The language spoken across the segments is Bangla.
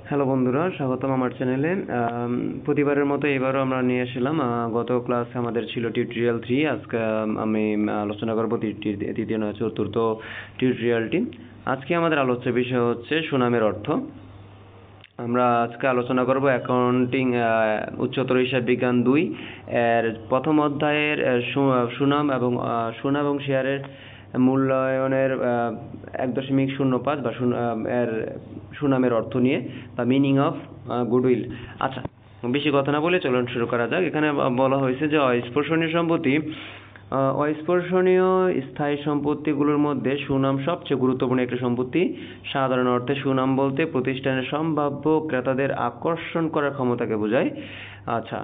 হ্যালো বন্ধুরা, স্বাগতম আমার চ্যানেলে। প্রতিবারের মতো এবারও আমরা নিয়ে এসেছিলাম। গত ক্লাসে আমাদের ছিল টিউটোরিয়াল 3। আজকে আমি আলোচনা করব তৃতীয় নয় চতুর্থ টিউটোরিয়ালটি। আজকে আমাদের আলোচ্য বিষয় হচ্ছে সুনামের অর্থ। আমরা আজকে আলোচনা করব অ্যাকাউন্টিং উচ্চতর হিসাব বিজ্ঞান 2 এর প্রথম অধ্যায়ের সুনাম এবং শেয়ারের মূল্যায়নের 1.05 বা এর সুনামের অর্থ নিয়ে, বা মিনিং অফ গুডউইল। আচ্ছা, বেশি কথা না বলে চলুন শুরু করা যাক। এখানে বলা হয়েছে যে অস্পর্শনীয় স্থায়ী সম্পত্তিগুলোর মধ্যে সুনাম সবচেয়ে গুরুত্বপূর্ণ একটি সম্পত্তি। সাধারণ অর্থে সুনাম বলতে প্রতিষ্ঠানের সম্ভাব্য ক্রেতাদের আকর্ষণ করার ক্ষমতাকে বোঝায়। আচ্ছা,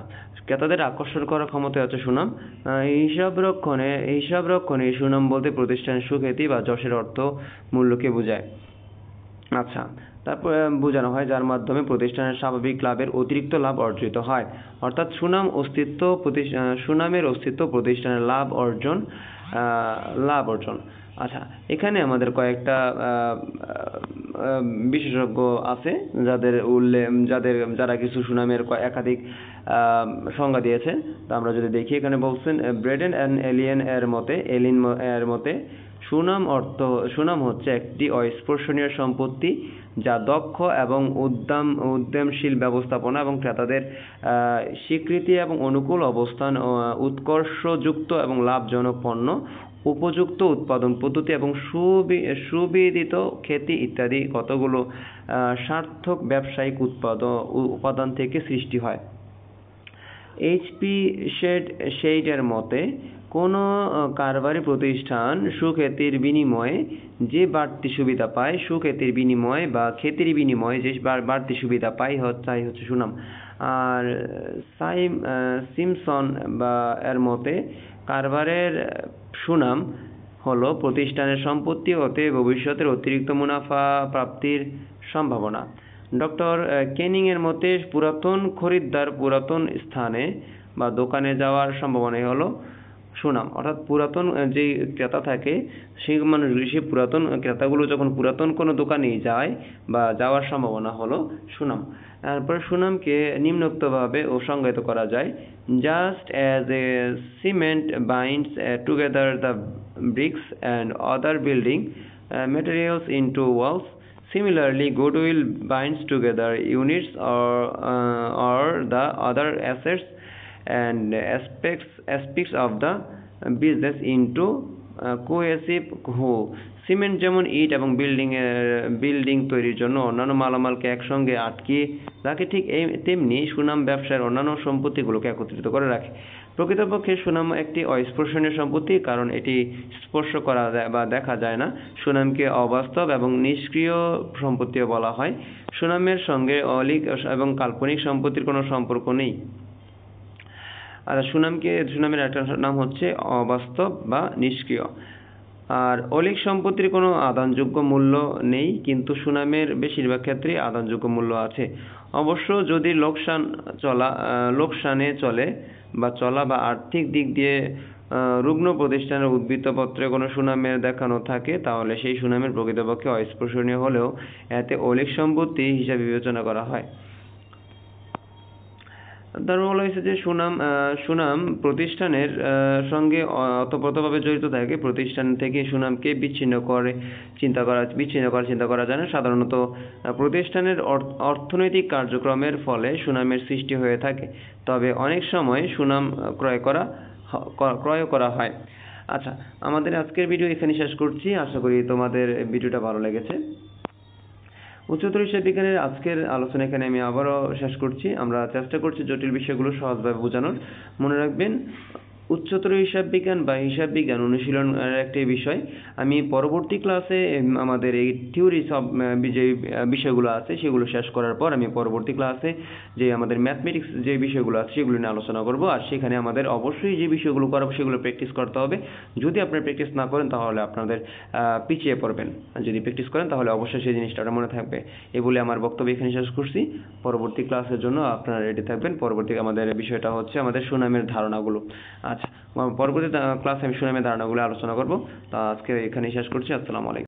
ক্রেতাদের আকর্ষণ করার ক্ষমতা হচ্ছে সুনাম। হিসাব রক্ষণে সুনাম বলতে প্রতিষ্ঠানের সুখ্যাতি বা যশের অর্থ মূল্যকে বোঝায়। আচ্ছা, তারপর বোঝানো হয় যার মাধ্যমে প্রতিষ্ঠানের স্বাভাবিক লাভের অতিরিক্ত লাভ অর্জিত হয়। অর্থাৎ সুনামের অস্তিত্ব প্রতিষ্ঠানের লাভ অর্জন। আচ্ছা, এখানে আমাদের কয়েকটা বিশেষজ্ঞ আছে যারা কিছু সুনামের একাধিক সংজ্ঞা দিয়েছে। তা আমরা যদি দেখি, এখানে বলছেন ব্রেডেন অ্যান্ড এলিন এর মতে সুনাম হচ্ছে একটি অস্পর্শনীয় সম্পত্তি যা দক্ষ এবং উদ্যমশীল ব্যবস্থাপনা এবং ক্রেতাদের স্বীকৃতি এবং অনুকূল অবস্থান, উৎকর্ষযুক্ত এবং লাভজনক পণ্য, উপযুক্ত উৎপাদন পদ্ধতি এবং সুবিদিত খ্যাতি ইত্যাদি কতগুলো সার্থক ব্যবসায়িক উপাদান থেকে সৃষ্টি হয়। এইচপি শেইডের মতে, কোনো কারবারি প্রতিষ্ঠান সুখ্যাতির বিনিময়ে যে বাড়তি সুবিধা পায়, সুখ্যাতির বিনিময়ে বা খ্যাতির বিনিময়ে যে বাড়তি সুবিধা পায় তাই হচ্ছে সুনাম। আর সিমসন এর মতে, কারবারের সুনাম হলো প্রতিষ্ঠানের সম্পত্তি হতে ভবিষ্যতের অতিরিক্ত মুনাফা প্রাপ্তির সম্ভাবনা। ডক্টর কেনিং এর মতে, পুরাতন খরিদ্দার পুরাতন স্থানে বা দোকানে যাওয়ার সম্ভাবনাই হলো সুনাম। অর্থাৎ পুরাতন যে ক্রেতা থাকে, সেই পুরাতন ক্রেতাগুলো যখন পুরাতন কোনো দোকানে যায় বা যাওয়ার সম্ভাবনা হলো সুনাম। তারপর সুনামকে নিম্নোক্তভাবে সংজ্ঞায়িত করা যায়: just as a cement binds together the bricks and other building materials into walls, similarly goodwill binds together units or the other assets and aspects of the business into cohesive whole. Cement যেমন ইট এবং বিল্ডিং তৈরির জন্য অন্যান্য মালামালকে একসঙ্গে আটকিয়ে রাখে, ঠিক তেমনি সুনাম ব্যবসায়ের অন্যান্য সম্পত্তিগুলোকে একত্রিত করে রাখে। প্রকৃতপক্ষে সুনাম একটি অস্পর্শনীয় সম্পত্তি, কারণ এটি স্পর্শ করা যায় বা দেখা যায় না। সুনামকে অবাস্তব এবং নিষ্ক্রিয় সম্পত্তিও বলা হয়। সুনামের সঙ্গে অলীক এবং কাল্পনিক সম্পত্তির কোনো সম্পর্ক নেই। আর সুনামের একটা নাম হচ্ছে অবাস্তব বা নিষ্ক্রিয়। আর অলীক সম্পত্তির কোনো আদানযোগ্য মূল্য নেই, কিন্তু সুনামের বেশিরভাগ ক্ষেত্রেই আদানযোগ্য মূল্য আছে। অবশ্য যদি লোকসানে চলা বা আর্থিক দিক দিয়ে রুগ্ন প্রতিষ্ঠানের উদ্বৃত্তপত্রে কোনো সুনামের দেখানো থাকে, তাহলে সেই সুনামের প্রকৃতপক্ষে অস্পর্শনীয় হলেও এতে অলীক সম্পত্তি হিসাবে বিবেচনা করা হয়। তারপর বলা হয়েছে যে সুনাম প্রতিষ্ঠানের সঙ্গে ওতপ্রোতভাবে জড়িত থাকে। প্রতিষ্ঠান থেকে সুনামকে বিচ্ছিন্ন করার চিন্তা করা যায় না। সাধারণত প্রতিষ্ঠানের অর্থনৈতিক কার্যক্রমের ফলে সুনামের সৃষ্টি হয়ে থাকে, তবে অনেক সময় সুনাম ক্রয় করা হয়। আচ্ছা, আমাদের আজকের ভিডিও এখানে শেষ করছি। আশা করি তোমাদের ভিডিওটা ভালো লেগেছে। উচ্চতর হিসাব বিজ্ঞানের আজকের আলোচনা এখানে আমি আবারও শেষ করছি। আমরা চেষ্টা করছি জটিল বিষয়গুলো সহজভাবে বোঝানোর। মনে রাখবেন, উচ্চতর হিসাব বিজ্ঞান বা হিসাব বিজ্ঞান অনুশীলনের একটি বিষয়। আমি পরবর্তী ক্লাসে আমাদের এই থিওরি যে বিষয়গুলো আছে সেগুলো শেষ করার পর আমি পরবর্তী ক্লাসে যে আমাদের ম্যাথমেটিক্স যে বিষয়গুলো আছে সেগুলো নিয়ে আলোচনা করব। আর সেখানে আমাদের অবশ্যই যে বিষয়গুলো করাবো সেগুলো প্র্যাকটিস করতে হবে। যদি আপনারা প্র্যাকটিস না করেন তাহলে আপনাদের পিছিয়ে পড়বেন। যদি প্র্যাকটিস করেন তাহলে অবশ্যই সেই জিনিসটা মনে থাকবে। এই বলে আমার বক্তব্য এখানে শেষ করছি। পরবর্তী ক্লাসের জন্য আপনারা রেডি থাকবেন। পরবর্তী আমাদের বিষয়টা হচ্ছে আমাদের সুনামের ধারণাগুলো। আচ্ছা, পরবর্তী ক্লাসে আমি সুনামের ধারণাগুলো আলোচনা করব। তা আজকে এখানেই শেষ করছি। আসসালামু আলাইকুম।